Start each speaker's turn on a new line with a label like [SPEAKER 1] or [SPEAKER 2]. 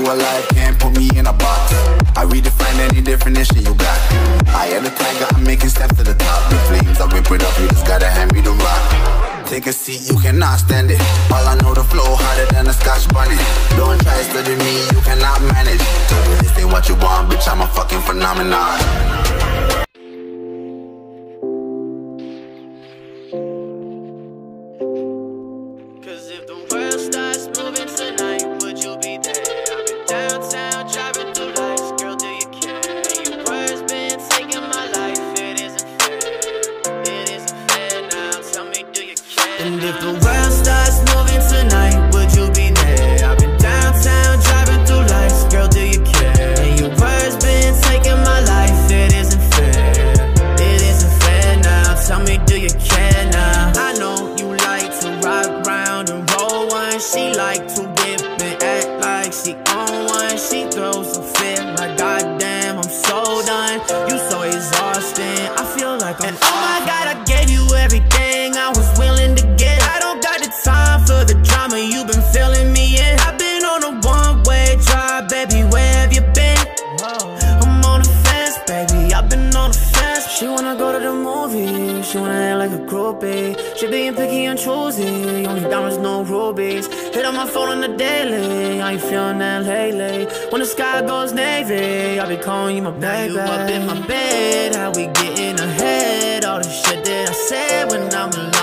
[SPEAKER 1] alive, can't put me in a box. I redefine any definition you got. I am the tiger, I'm making steps to the top. The flames, I whip it up, you just gotta hand me the rock. Take a seat, you cannot stand it. All I know, the flow harder than a Scotch bunny. Don't try studying me, you cannot manage. This ain't what you want, bitch, I'm a fucking phenomenon.
[SPEAKER 2] Cause if the world starts moving tonight, would you be there? I've been downtown, driving through lights. Girl, do you care? And your words been taking my life. It isn't fair. It isn't fair now. Tell me, do you care? And if the world starts moving tonight, would you be there? I've been downtown, driving through lights. Girl, do you care? And your words been taking my life. It isn't fair. It isn't fair now. Tell me, do you care now? I know you like to rock round and roll one. She like to whip and act like she on one. She throws a fit like goddamn, I'm so done. You so exhausting, I feel like I'm. And oh my God, I gave you everything I was willing to get. I don't got the time for the drama you've been filling me in. I've been on a one-way drive, baby, where have you been? I'm on the fence, baby, I've been on the fence. She wanna go to the movie, she wanna act like a groupie. She being picky and choosy, only diamonds, no rubies. Hit on my phone on the daily, I ain't feeling that lately. When the sky goes navy, I'll be calling you my baby. Now you up in my bed, how we getting ahead? All the shit that I said when I'm alone.